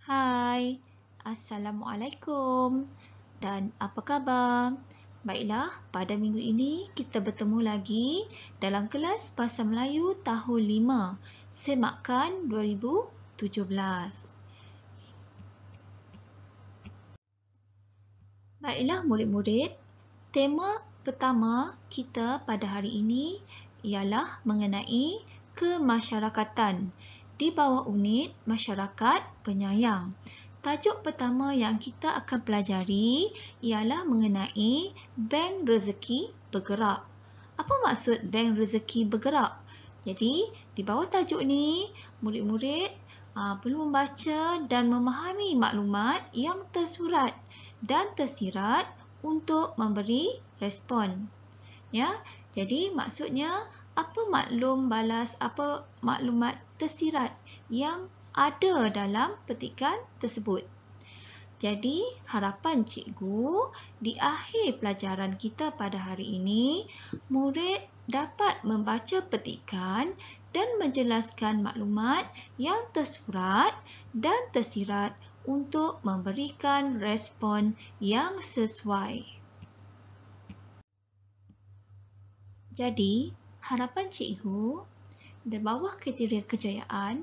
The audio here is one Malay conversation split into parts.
Hai, Assalamualaikum dan apa khabar? Baiklah, pada minggu ini kita bertemu lagi dalam kelas Bahasa Melayu tahun 5, Semakan 2017. Baiklah murid-murid, tema pertama kita pada hari ini ialah mengenai kemasyarakatan di bawah unit masyarakat penyayang. Tajuk pertama yang kita akan pelajari ialah mengenai Bank Rezeki Bergerak. Apa maksud Bank Rezeki Bergerak? Jadi, di bawah tajuk ni, murid-murid perlu membaca dan memahami maklumat yang tersurat dan tersirat untuk memberi respon. Ya, jadi maksudnya apa maklum balas, apa maklumat tersirat yang ada dalam petikan tersebut. Jadi, harapan cikgu di akhir pelajaran kita pada hari ini, murid dapat membaca petikan dan menjelaskan maklumat yang tersurat dan tersirat untuk memberikan respon yang sesuai. Jadi, harapan cikgu di bawah kriteria kejayaan,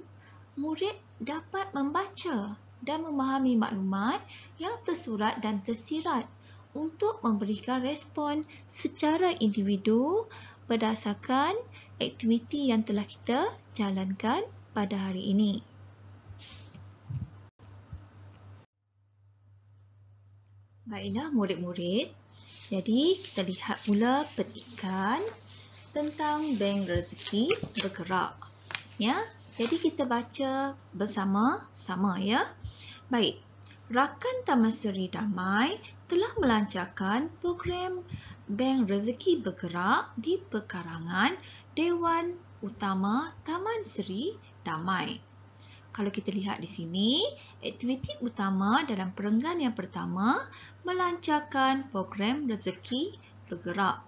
murid dapat membaca dan memahami maklumat yang tersurat dan tersirat untuk memberikan respon secara individu berdasarkan aktiviti yang telah kita jalankan pada hari ini. Baiklah murid-murid, jadi kita lihat pula petikan tentang Bank Rezeki Bergerak. Ya, jadi kita baca bersama-sama ya. Baik, Rakan Taman Seri Damai telah melancarkan program Bank Rezeki Bergerak di pekarangan Dewan Utama Taman Seri Damai. Kalau kita lihat di sini, aktiviti utama dalam perenggan yang pertama melancarkan program Rezeki Bergerak.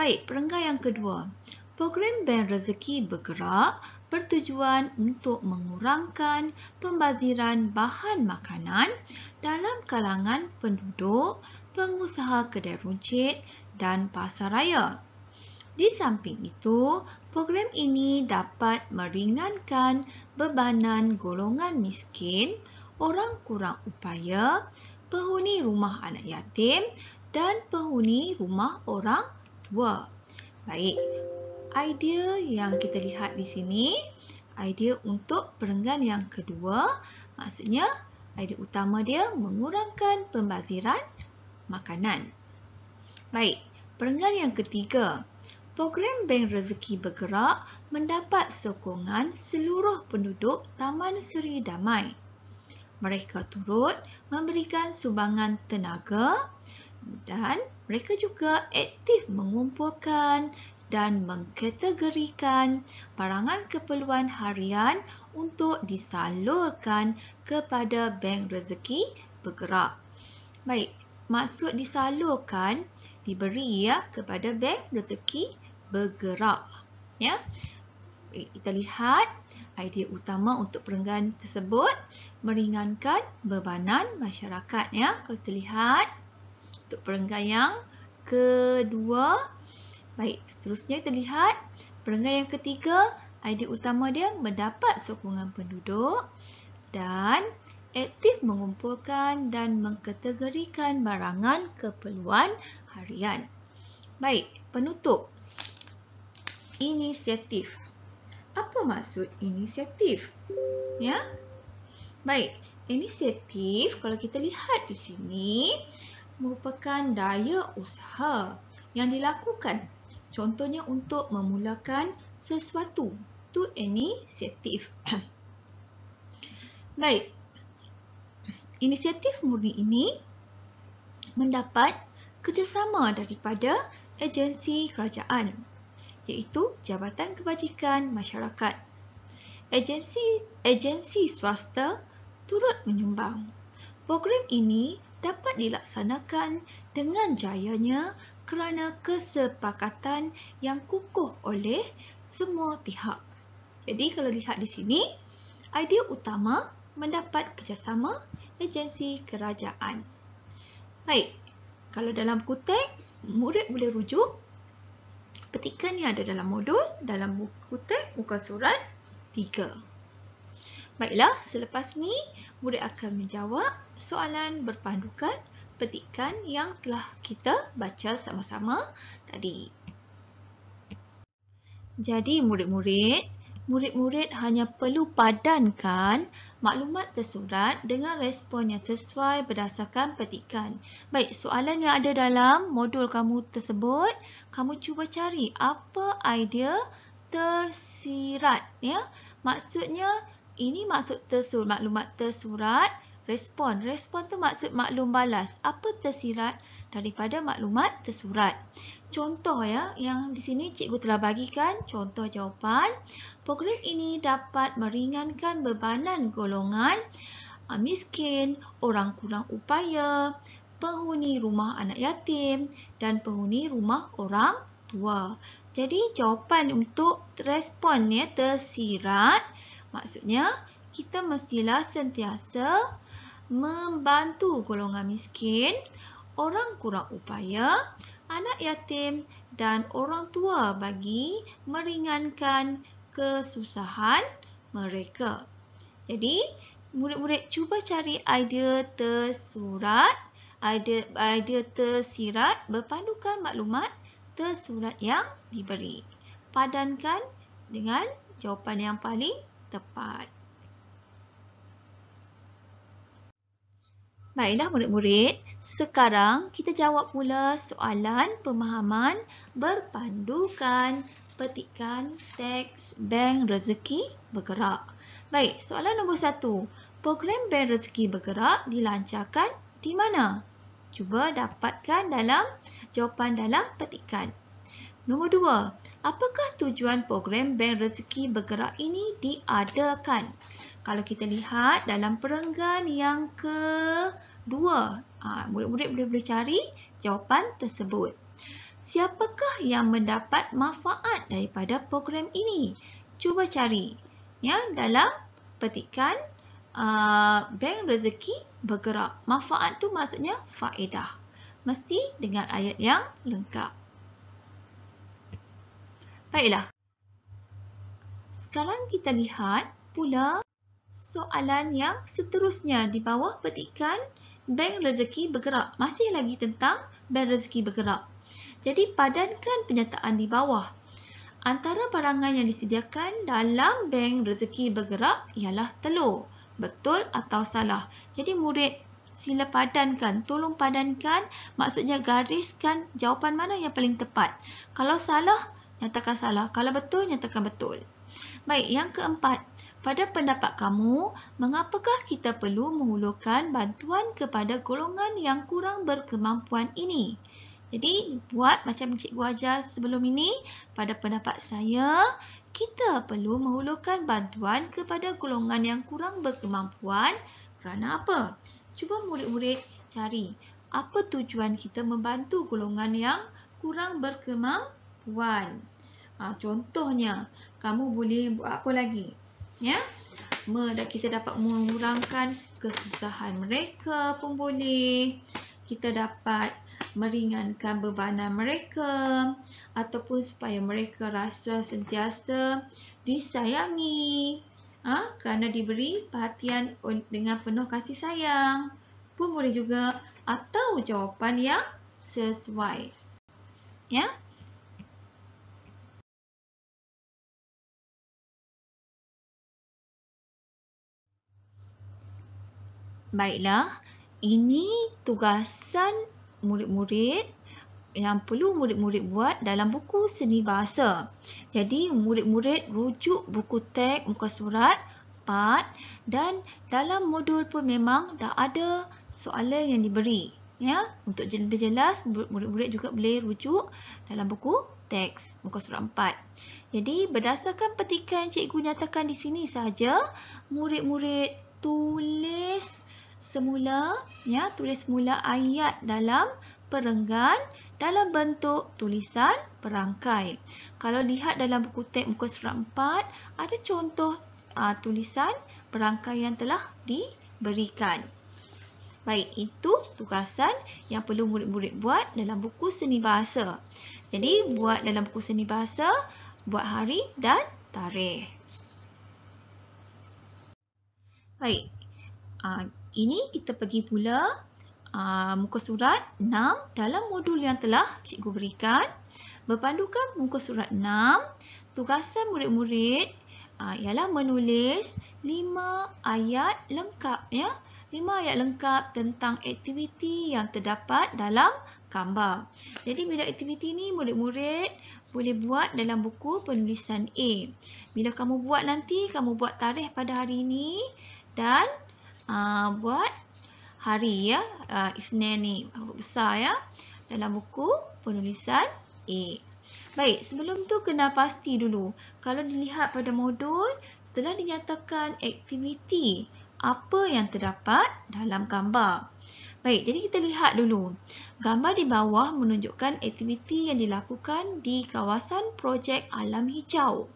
Baik, perenggan yang kedua. Program Bank Rezeki Bergerak bertujuan untuk mengurangkan pembaziran bahan makanan dalam kalangan penduduk, pengusaha kedai runcit dan pasaraya. Di samping itu, program ini dapat meringankan bebanan golongan miskin, orang kurang upaya, penghuni rumah anak yatim dan penghuni rumah orang tua. Baik, idea yang kita lihat di sini, idea untuk perenggan yang kedua, maksudnya idea utama dia mengurangkan pembaziran makanan. Baik, perenggan yang ketiga, program Bank Rezeki Bergerak mendapat sokongan seluruh penduduk Taman Seri Damai. Mereka turut memberikan sumbangan tenaga dan mereka juga aktif mengumpulkan dan mengkategorikan barangan keperluan harian untuk disalurkan kepada Bank Rezeki Bergerak. Baik, maksud disalurkan diberi ya kepada Bank Rezeki Bergerak. Ya. Kita lihat idea utama untuk perenggan tersebut meringankan bebanan masyarakat ya. Kalau kita lihat untuk perenggan yang kedua. Baik, seterusnya kita lihat perenggan yang ketiga, idea utama dia mendapat sokongan penduduk dan aktif mengumpulkan dan mengkategorikan barangan keperluan harian. Baik, penutup. Inisiatif. Apa maksud inisiatif? Ya. Baik, inisiatif kalau kita lihat di sini merupakan daya usaha yang dilakukan. Contohnya untuk memulakan sesuatu. Itu inisiatif. Baik. Inisiatif murni ini mendapat kerjasama daripada agensi kerajaan, iaitu Jabatan Kebajikan Masyarakat. Agensi swasta turut menyumbang. Program ini dapat dilaksanakan dengan jayanya kerana kesepakatan yang kukuh oleh semua pihak. Jadi kalau lihat di sini, idea utama mendapat kerjasama agensi kerajaan. Baik, kalau dalam buku teks, murid boleh rujuk petikan yang ada dalam modul dalam buku teks muka surat 3. Baiklah, selepas ni murid akan menjawab soalan berpandukan petikan yang telah kita baca sama-sama tadi. Jadi murid-murid hanya perlu padankan maklumat tersurat dengan respon yang sesuai berdasarkan petikan. Baik, soalan yang ada dalam modul kamu tersebut, kamu cuba cari apa idea tersirat, ya. Maksudnya ini maksud maklumat tersurat, respon. Respon tu maksud maklum balas. Apa tersirat daripada maklumat tersurat? Contoh ya, yang di sini cikgu telah bagikan contoh jawapan. Program ini dapat meringankan bebanan golongan miskin, orang kurang upaya, penghuni rumah anak yatim dan penghuni rumah orang tua. Jadi jawapan untuk respon ya tersirat, maksudnya kita mestilah sentiasa membantu golongan miskin, orang kurang upaya, anak yatim dan orang tua bagi meringankan kesusahan mereka. Jadi, murid-murid cuba cari idea tersurat, idea tersirat berpandukan maklumat tersurat yang diberi. Padankan dengan jawapan yang paling tepat. Baiklah murid-murid, sekarang kita jawab pula soalan pemahaman berpandukan petikan teks Bank Rezeki Bergerak. Baik, soalan nombor 1. Program Bank Rezeki Bergerak dilancarkan di mana? Cuba dapatkan dalam jawapan dalam petikan. Nombor 2. Apakah tujuan program Bank Rezeki Bergerak ini diadakan? Kalau kita lihat dalam perenggan yang kedua, murid-murid boleh cari jawapan tersebut. Siapakah yang mendapat manfaat daripada program ini? Cuba cari ya dalam petikan Bank Rezeki Bergerak. Manfaat tu maksudnya faedah. Mesti dengan ayat yang lengkap. Baiklah. Sekarang kita lihat pula soalan yang seterusnya di bawah petikan Bank Rezeki Bergerak. Masih lagi tentang Bank Rezeki Bergerak. Jadi padankan penyataan di bawah. Antara barangan yang disediakan dalam Bank Rezeki Bergerak ialah telur. Betul atau salah? Jadi murid sila padankan. Tolong padankan, maksudnya gariskan jawapan mana yang paling tepat. Kalau salah, nyatakan salah. Kalau betul, nyatakan betul. Baik, yang keempat. Pada pendapat kamu, mengapakah kita perlu menghulurkan bantuan kepada golongan yang kurang berkemampuan ini? Jadi, buat macam cikgu ajar sebelum ini, pada pendapat saya, kita perlu menghulurkan bantuan kepada golongan yang kurang berkemampuan kerana apa? Cuba murid-murid cari, apa tujuan kita membantu golongan yang kurang berkemampuan? Contohnya, kamu boleh buat apa lagi? Ya, kita dapat mengurangkan kesusahan mereka pun boleh. Kita dapat meringankan bebanan mereka ataupun supaya mereka rasa sentiasa disayangi kerana diberi perhatian dengan penuh kasih sayang pun boleh juga, atau jawapan yang sesuai. Ya. Baiklah, ini tugasan murid-murid yang perlu murid-murid buat dalam buku seni bahasa. Jadi, murid-murid rujuk buku teks muka surat 4 dan dalam modul pun memang dah ada soalan yang diberi. Ya, untuk lebih jelas, murid-murid juga boleh rujuk dalam buku teks muka surat 4. Jadi, berdasarkan petikan cikgu nyatakan di sini saja, murid-murid tulis semula ayat dalam perenggan dalam bentuk tulisan perangkai. Kalau lihat dalam buku teks muka surat 4, ada contoh tulisan perangkai yang telah diberikan. Baik, itu tugasan yang perlu murid-murid buat dalam buku seni bahasa. Jadi, buat dalam buku seni bahasa, buat hari dan tarikh. Baik, ini kita pergi pula muka surat 6 dalam modul yang telah cikgu berikan. Berpandukan muka surat 6, tugasan murid-murid ialah menulis 5 ayat lengkap, ya. 5 ayat lengkap tentang aktiviti yang terdapat dalam gambar. Jadi bila aktiviti ni murid-murid boleh buat dalam buku penulisan A. Bila kamu buat nanti, kamu buat tarikh pada hari ini dan buat hari, ya, Isnin ni huruf besar, ya, dalam buku penulisan A. Baik, sebelum tu kena pasti dulu. Kalau dilihat pada modul, telah dinyatakan aktiviti apa yang terdapat dalam gambar. Baik, jadi kita lihat dulu. Gambar di bawah menunjukkan aktiviti yang dilakukan di kawasan projek alam hijau.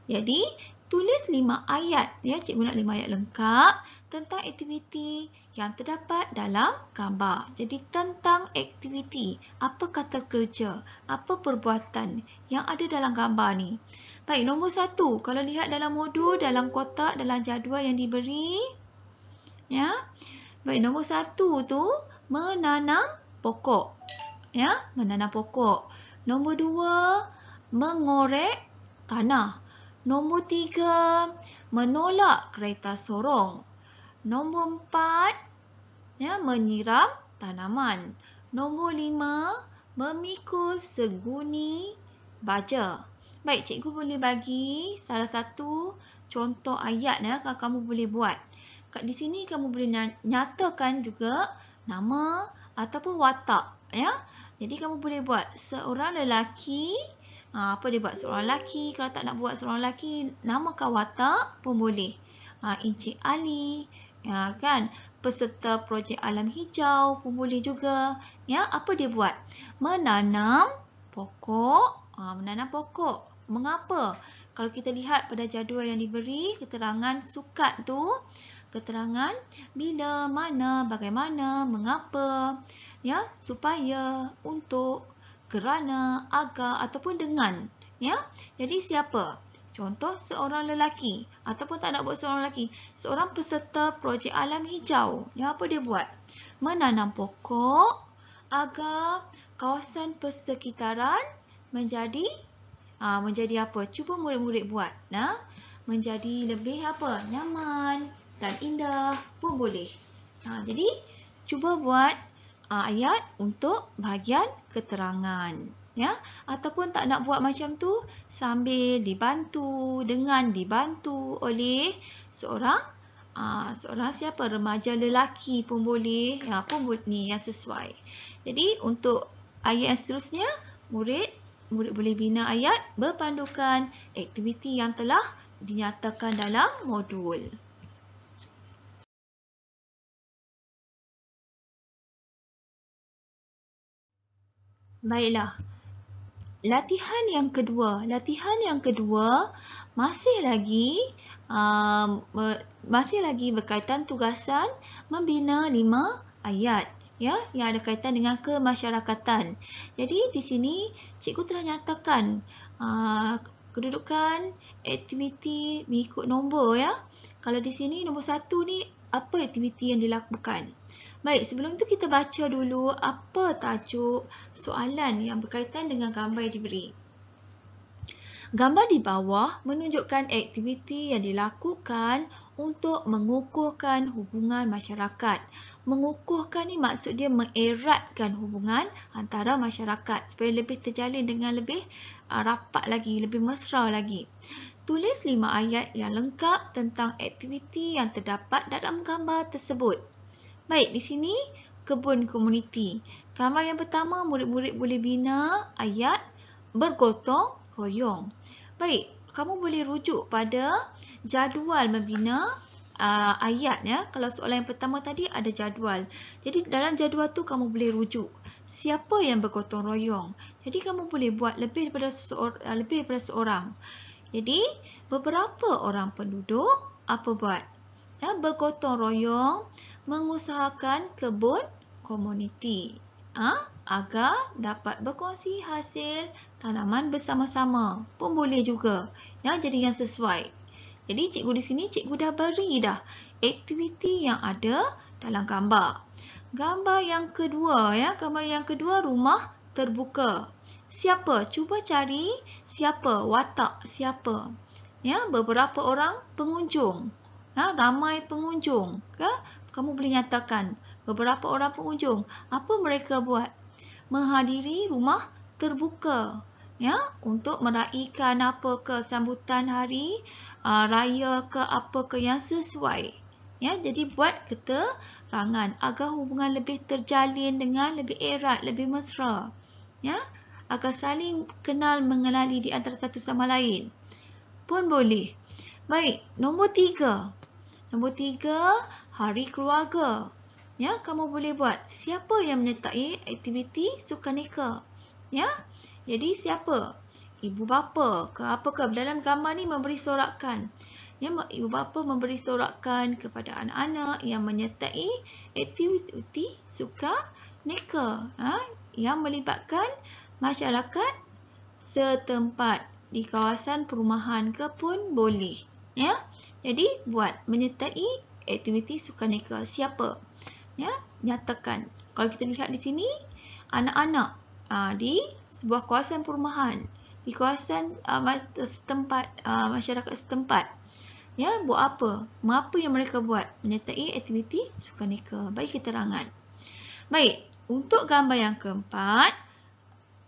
Jadi, tulis 5 ayat, ya, cikgu nak 5 ayat lengkap tentang aktiviti yang terdapat dalam gambar. Jadi tentang aktiviti, apa kata kerja, apa perbuatan yang ada dalam gambar ni. Baik, nombor 1, kalau lihat dalam modul, dalam kotak, dalam jadual yang diberi, ya. Baik, nombor 1 tu menanam pokok, ya, menanam pokok. Nombor 2, mengorek tanah. Nombor 3, menolak kereta sorong. Nombor 4, ya, menyiram tanaman. Nombor 5, memikul seguni baja. Baik, cikgu boleh bagi salah satu contoh ayat, ya, kamu boleh buat. Kat di sini kamu boleh nyatakan juga nama ataupun watak, ya. Jadi kamu boleh buat seorang lelaki. Apa dia buat seorang lelaki? Kalau tak nak buat seorang lelaki, namakan watak pun boleh. Encik Ali, ya kan, peserta projek alam hijau pun boleh juga, ya. Apa dia buat? Menanam pokok. Menanam pokok. Mengapa? Kalau kita lihat pada jadual yang diberi, keterangan sukat tu, keterangan bila, mana, bagaimana, mengapa, ya, supaya, untuk, kerana, agar ataupun dengan, ya. Jadi siapa? Contoh seorang lelaki ataupun tak nak buat seorang lelaki, seorang peserta projek alam hijau. Ya, apa dia buat? Menanam pokok agar kawasan persekitaran menjadi apa? Cuba murid-murid buat, nah, menjadi lebih apa? Nyaman dan indah pun boleh. Jadi cuba buat ayat untuk bahagian keterangan, ya. Ataupun tak nak buat macam tu, sambil dibantu, dengan dibantu oleh seorang siapa, remaja lelaki pun boleh, ya, pun ni yang sesuai. Jadi untuk ayat yang seterusnya, murid boleh bina ayat berpandukan aktiviti yang telah dinyatakan dalam modul. Baiklah. Latihan yang kedua masih lagi berkaitan tugasan membina 5 ayat, ya, yang ada kaitan dengan kemasyarakatan. Jadi di sini cikgu telah nyatakan kedudukan aktiviti mengikut nombor, ya. Kalau di sini nombor 1 ni apa aktiviti yang dilakukan. Baik, sebelum tu kita baca dulu apa tajuk soalan yang berkaitan dengan gambar yang diberi. Gambar di bawah menunjukkan aktiviti yang dilakukan untuk mengukuhkan hubungan masyarakat. Mengukuhkan ni maksud dia mengeratkan hubungan antara masyarakat supaya lebih terjalin dengan lebih rapat lagi, lebih mesra lagi. Tulis 5 ayat yang lengkap tentang aktiviti yang terdapat dalam gambar tersebut. Baik, di sini kebun komuniti. Gambar yang pertama, murid-murid boleh bina ayat bergotong royong. Baik, kamu boleh rujuk pada jadual membina ayat, ya. Kalau soalan yang pertama tadi ada jadual. Jadi dalam jadual tu kamu boleh rujuk siapa yang bergotong royong. Jadi kamu boleh buat lebih daripada seorang. Jadi beberapa orang penduduk apa buat? ya, bergotong royong mengusahakan kebun komuniti agar dapat berkongsi hasil tanaman bersama-sama pun boleh juga, ya, jadi yang sesuai. Jadi cikgu di sini cikgu dah beri dah aktiviti yang ada dalam gambar. Gambar yang kedua, ya, gambar yang kedua rumah terbuka. Siapa? Cuba cari siapa, watak siapa. Ya, beberapa orang pengunjung. Ya, ramai pengunjung. Ya, kamu boleh nyatakan beberapa orang pengunjung. Apa mereka buat? Menghadiri rumah terbuka. Ya, untuk meraihkan apa ke sambutan hari raya ke apa ke yang sesuai. Ya, jadi buat keterangan agar hubungan lebih terjalin dengan lebih erat, lebih mesra. Ya, agar saling kenal mengenali di antara satu sama lain. Pun boleh. Baik, nombor 3. Nombor 3, hari keluarga. Ya, kamu boleh buat. Siapa yang menyertai aktiviti sukaneka? Ya, jadi siapa? Ibu bapa ke apakah? Dalam gambar ni memberi sorakan. Ya, ibu bapa memberi sorakan kepada anak-anak yang menyertai aktiviti sukaneka, yang melibatkan masyarakat setempat di kawasan perumahan ke pun boleh. Ya, jadi buat menyertai aktiviti sukaneka. Siapa? Ya, nyatakan. Kalau kita lihat di sini, anak-anak di sebuah kawasan perumahan, di kawasan setempat, masyarakat setempat. Ya, buat apa? Mengapa yang mereka buat? Menyertai aktiviti sukaneka. Bagi keterangan. Baik, untuk gambar yang keempat,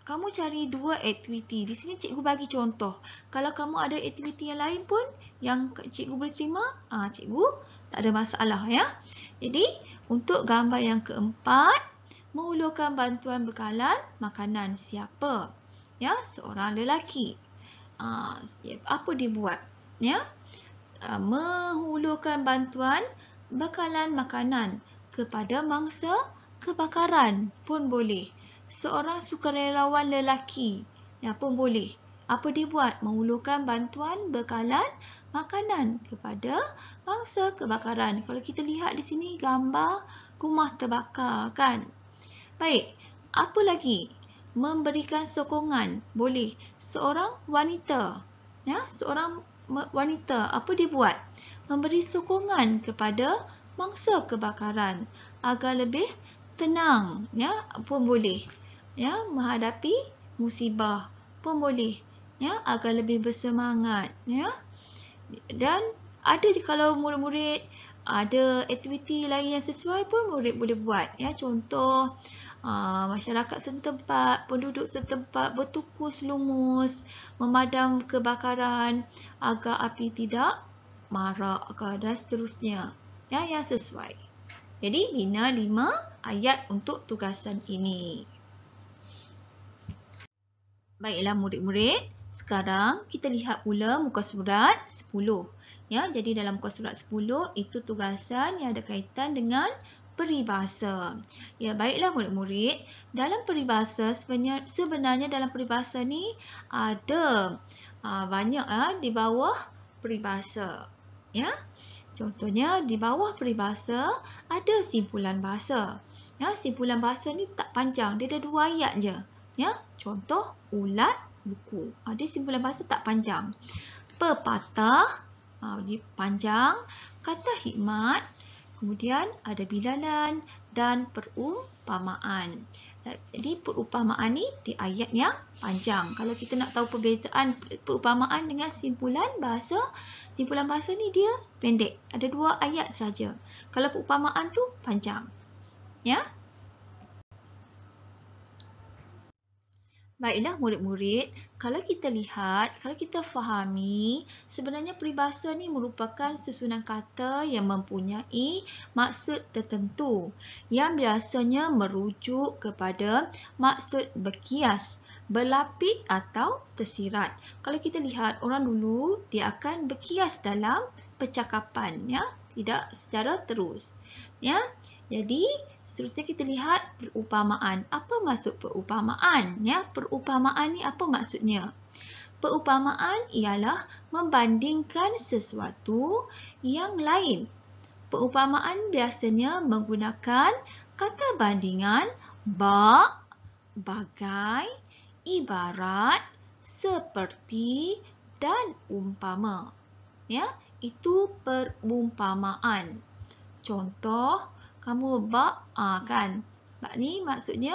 kamu cari 2 aktiviti. Di sini cikgu bagi contoh. Kalau kamu ada aktiviti yang lain pun yang cikgu boleh terima, cikgu tak ada masalah, ya. Jadi, untuk gambar yang keempat, mengulurkan bantuan bekalan makanan siapa? Ya, seorang lelaki. Apa dia buat? Ya, menghulurkan bantuan bekalan makanan kepada mangsa kebakaran pun boleh. Seorang sukarelawan lelaki, ya, pun boleh. Apa dia buat? Menghulurkan bantuan bekalan makanan kepada mangsa kebakaran. Kalau kita lihat di sini gambar rumah terbakar, kan? Baik, apa lagi? Memberikan sokongan, boleh. Seorang wanita, ya, seorang wanita, apa dia buat? Memberi sokongan kepada mangsa kebakaran agar lebih tenang, ya, pun boleh. Ya, menghadapi musibah pun boleh, ya, agar lebih bersemangat, ya. Dan ada je kalau murid-murid ada aktiviti lain yang sesuai pun murid boleh buat, ya. Contoh masyarakat setempat, penduduk setempat bertukus lumus, memadam kebakaran agar api tidak marak dan seterusnya. Ya, yang sesuai. Jadi, bina 5 ayat untuk tugasan ini. Baiklah murid-murid, sekarang kita lihat pula muka surat 10. Ya, jadi dalam muka surat 10 itu tugasan yang ada kaitan dengan peribahasa. Ya, baiklah murid-murid, dalam peribahasa sebenarnya dalam peribahasa ni ada banyak di bawah peribahasa. Ya. Contohnya di bawah peribahasa ada simpulan bahasa. Ya, simpulan bahasa ni tak panjang, dia ada 2 ayat je. Ya, contoh ulat buku. Dia simpulan bahasa tak panjang. Pepatah panjang, kata hikmat, kemudian ada bilalan dan perumpamaan. Jadi perumpamaan ni di ayat yang panjang. Kalau kita nak tahu perbezaan perumpamaan dengan simpulan bahasa ni dia pendek. Ada 2 ayat saja. Kalau perumpamaan tu panjang. Ya. Baiklah murid-murid, kalau kita lihat, kalau kita fahami, sebenarnya peribahasa ni merupakan susunan kata yang mempunyai maksud tertentu yang biasanya merujuk kepada maksud berkias, berlapik atau tersirat. Kalau kita lihat orang dulu, dia akan berkias dalam percakapan, ya, tidak secara terus. Ya, jadi seterusnya kita lihat perumpamaan. Apa maksud perumpamaan? Ya, perumpamaan ni apa maksudnya? Perumpamaan ialah membandingkan sesuatu yang lain Perumpamaan biasanya menggunakan kata bandingan bak, bagai, ibarat, seperti dan umpama. Ya, itu perumpamaan. Contoh, kamu bak, kan? Bak ni maksudnya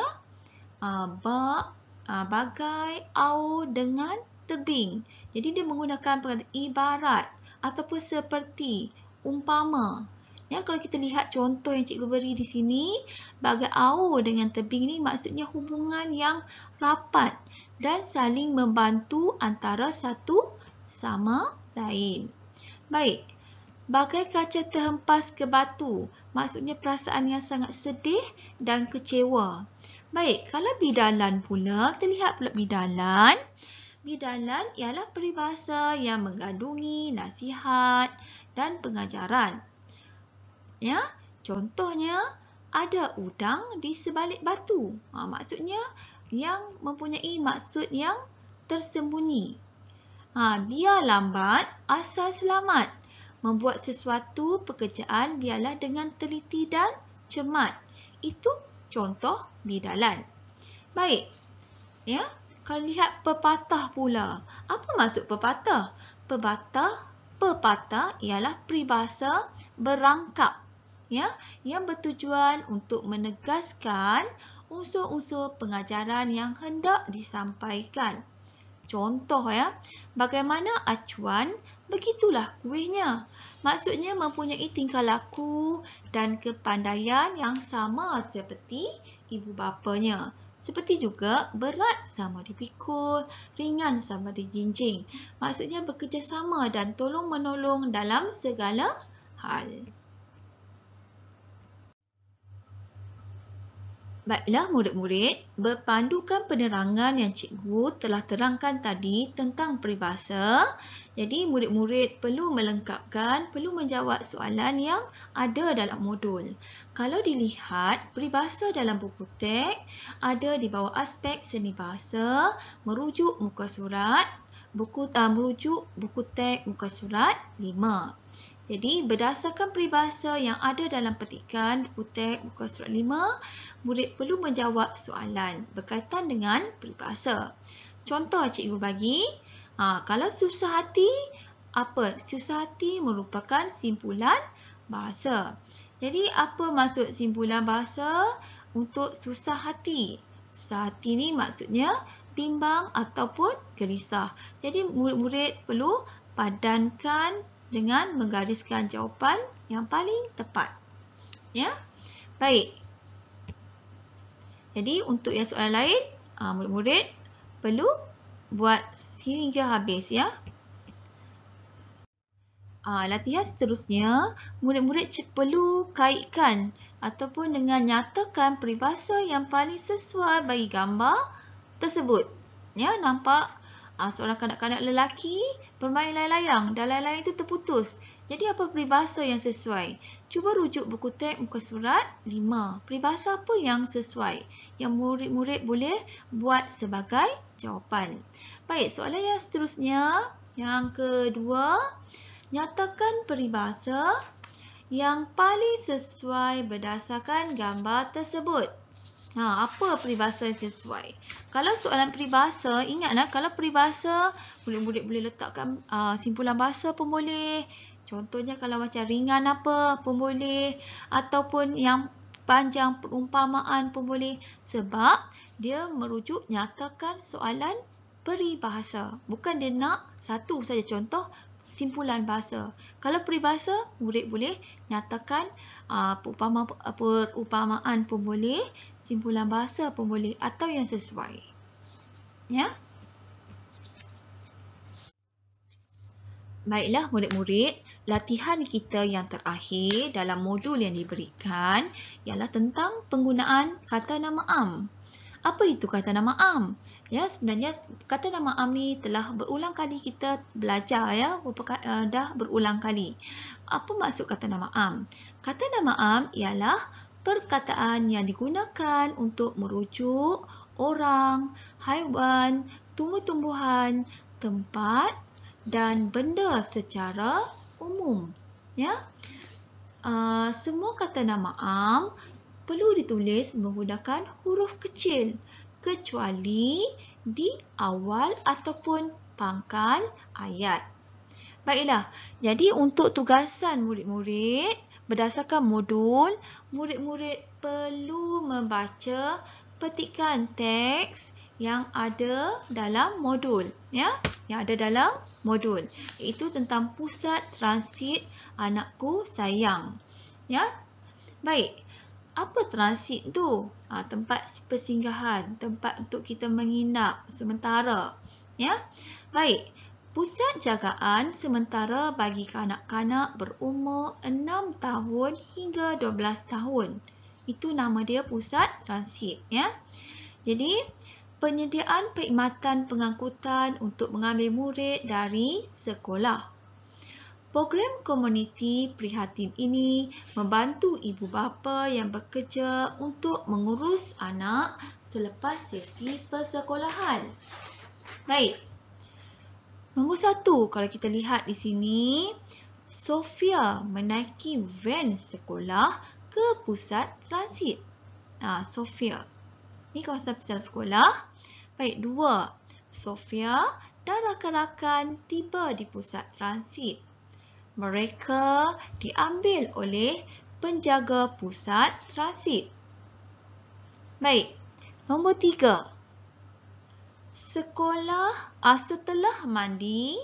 bak, bagai, au dengan tebing. Jadi dia menggunakan perkataan ibarat ataupun seperti, umpama. Ya, kalau kita lihat contoh yang cikgu beri di sini, bagai au dengan tebing ni maksudnya hubungan yang rapat dan saling membantu antara satu sama lain. Baik. Bagai kaca terhempas ke batu, maksudnya perasaan yang sangat sedih dan kecewa. Baik, kalau bidalan pula, kita lihat pula bidalan. Bidalan ialah peribahasa yang mengandungi nasihat dan pengajaran. Ya, contohnya ada udang di sebalik batu. Maksudnya yang mempunyai maksud yang tersembunyi. Biar lambat, asal selamat. Membuat sesuatu pekerjaan biarlah dengan teliti dan cermat. Itu contoh bidalan. Baik. Ya, kalau lihat pepatah pula. Apa maksud pepatah? Pepatah ialah peribahasa berangkap. Ya, yang bertujuan untuk menegaskan unsur-unsur pengajaran yang hendak disampaikan. Contoh ya, bagaimana acuan, begitulah kuihnya. Maksudnya mempunyai tingkah laku dan kepandaian yang sama seperti ibu bapanya. Seperti juga berat sama dipikul, ringan sama dijinjing. Maksudnya bekerjasama dan tolong-menolong dalam segala hal. Baiklah murid-murid, berpandukan penerangan yang cikgu telah terangkan tadi tentang peribahasa. Jadi murid-murid perlu melengkapkan, perlu menjawab soalan yang ada dalam modul. Kalau dilihat, peribahasa dalam buku teks ada di bawah aspek seni bahasa, merujuk muka surat, merujuk buku teks muka surat 5. Jadi berdasarkan peribahasa yang ada dalam petikan buku teks muka surat 5, murid perlu menjawab soalan berkaitan dengan peribahasa. Contoh cikgu bagi, kalau susah hati, apa? Susah hati merupakan simpulan bahasa. Jadi apa maksud simpulan bahasa untuk susah hati? Susah hati ni maksudnya bimbang ataupun gelisah. Jadi murid-murid perlu padankan dengan menggariskan jawapan yang paling tepat. Ya, baik. Jadi untuk yang soalan lain, murid-murid perlu buat hingga habis ya. Latihan seterusnya, murid-murid perlu kaitkan ataupun dengan nyatakan peribahasa yang paling sesuai bagi gambar tersebut. Ya, nampak seorang kanak-kanak lelaki bermain layang-layang dan layang-layang itu terputus. Jadi apa peribahasa yang sesuai? Cuba rujuk buku teks muka surat 5. Peribahasa apa yang sesuai? Yang murid-murid boleh buat sebagai jawapan. Baik, soalan yang seterusnya. Yang kedua, nyatakan peribahasa yang paling sesuai berdasarkan gambar tersebut. Apa peribahasa yang sesuai? Kalau soalan peribahasa, ingatlah kalau peribahasa, murid-murid boleh letakkan simpulan bahasa pun boleh. Contohnya kalau macam ringan apa pun boleh. Ataupun yang panjang perumpamaan pun boleh. Sebab dia merujuk nyatakan soalan peribahasa. Bukan dia nak satu saja contoh simpulan bahasa. Kalau peribahasa, murid boleh nyatakan perumpamaan pun boleh, simpulan bahasa pun boleh atau yang sesuai. Ya. Baiklah murid-murid, latihan kita yang terakhir dalam modul yang diberikan ialah tentang penggunaan kata nama am. Apa itu kata nama am? Ya, sebenarnya kata nama am ni telah berulang kali kita belajar ya, dah berulang kali. Apa maksud kata nama am? Kata nama am ialah perkataan yang digunakan untuk merujuk orang, haiwan, tumbuh-tumbuhan, tempat dan benda secara umum. Ya. semua kata nama am perlu ditulis menggunakan huruf kecil kecuali di awal ataupun pangkal ayat. Baiklah, jadi untuk tugasan murid-murid berdasarkan modul, murid-murid perlu membaca petikan teks yang ada dalam modul, ya, yang ada dalam modul, iaitu tentang pusat transit anakku sayang, ya. Baik, apa transit tu? Tempat persinggahan, tempat untuk kita menginap sementara, ya. Baik, pusat jagaan sementara bagi kanak-kanak berumur 6 tahun hingga 12 tahun. Itu nama dia pusat transit, ya. Jadi, penyediaan perkhidmatan pengangkutan untuk mengambil murid dari sekolah. Program komuniti prihatin ini membantu ibu bapa yang bekerja untuk mengurus anak selepas sesi persekolahan. Baik. Nombor 1, kalau kita lihat di sini, Sofia menaiki van sekolah ke pusat transit. Sofia. Ini kawasan pusat sekolah. Baik, 2. Sofia dan rakan-rakan tiba di pusat transit. Mereka diambil oleh penjaga pusat transit. Baik, nombor 3. Setelah mandi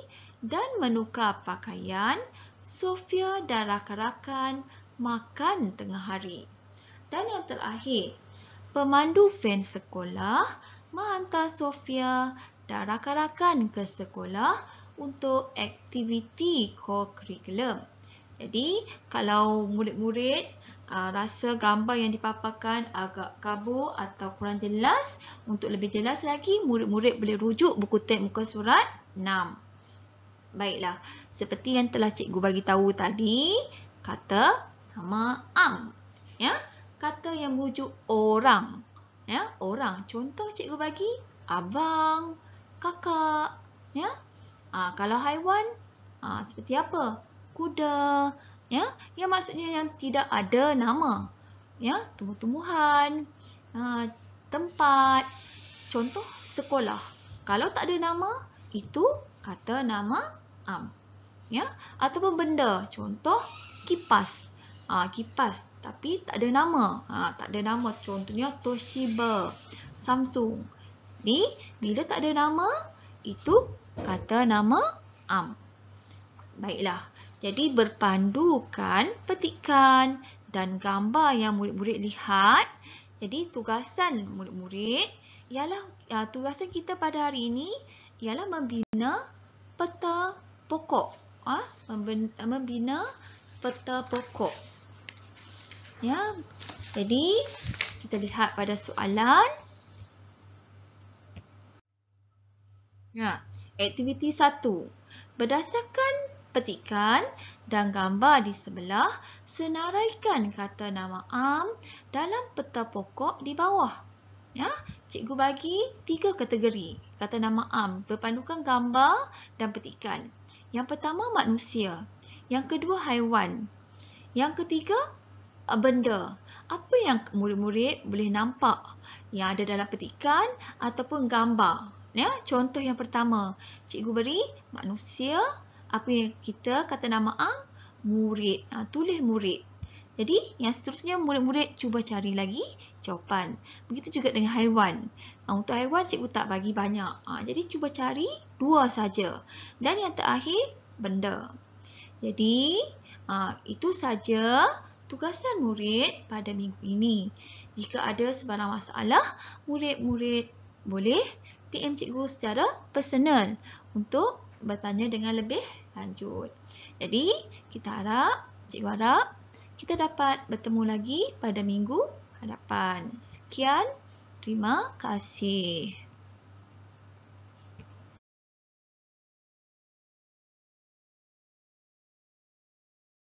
dan menukar pakaian, Sofia dan rakan-rakan makan tengah hari. Dan yang terakhir, pemandu van sekolah menghantar Sofia dan rakan-rakan ke sekolah untuk aktiviti co-curriculum. Jadi, kalau murid-murid rasa gambar yang dipaparkan agak kabur atau kurang jelas, untuk lebih jelas lagi, murid-murid boleh rujuk buku teks muka surat 6. Baiklah, seperti yang telah cikgu bagi tahu tadi, kata nama am, ya, kata yang merujuk orang, ya, orang. Contoh cikgu bagi abang, kakak, ya. Kalau haiwan, seperti apa? Kuda, ya, yang maksudnya yang tidak ada nama, ya, tumbuh-tumbuhan, tempat. Contoh sekolah. Kalau tak ada nama, itu kata nama am, ya, ataupun benda. Contoh kipas. Kipas tapi tak ada nama. Tak ada nama. Contohnya Toshiba, Samsung. Ni bila tak ada nama, itu kata nama am. Baiklah. Jadi berpandukan petikan dan gambar yang murid-murid lihat. Jadi tugasan murid-murid ialah tugasan kita pada hari ini ialah membina peta pokok. Membina peta pokok. Ya. Jadi kita lihat pada soalan. Ya, aktiviti 1. Berdasarkan petikan dan gambar di sebelah, senaraikan kata nama am dalam peta pokok di bawah. Ya, cikgu bagi 3 kategori kata nama am berpandukan gambar dan petikan. Yang pertama manusia, yang kedua haiwan, yang ketiga benda. Apa yang murid-murid boleh nampak yang ada dalam petikan ataupun gambar? Ya, contoh yang pertama, cikgu beri manusia. Apa yang kita kata nama am? Murid. Tulis murid. Jadi, yang seterusnya murid-murid cuba cari lagi jawapan. Begitu juga dengan haiwan. Untuk haiwan, cikgu tak bagi banyak. Jadi, cuba cari 2 saja. Dan yang terakhir, benda. Jadi, itu saja tugasan murid pada minggu ini. Jika ada sebarang masalah, murid-murid boleh PM cikgu secara personal untuk bertanya dengan lebih lanjut. Jadi, cikgu harap kita dapat bertemu lagi pada minggu hadapan. Sekian, terima kasih.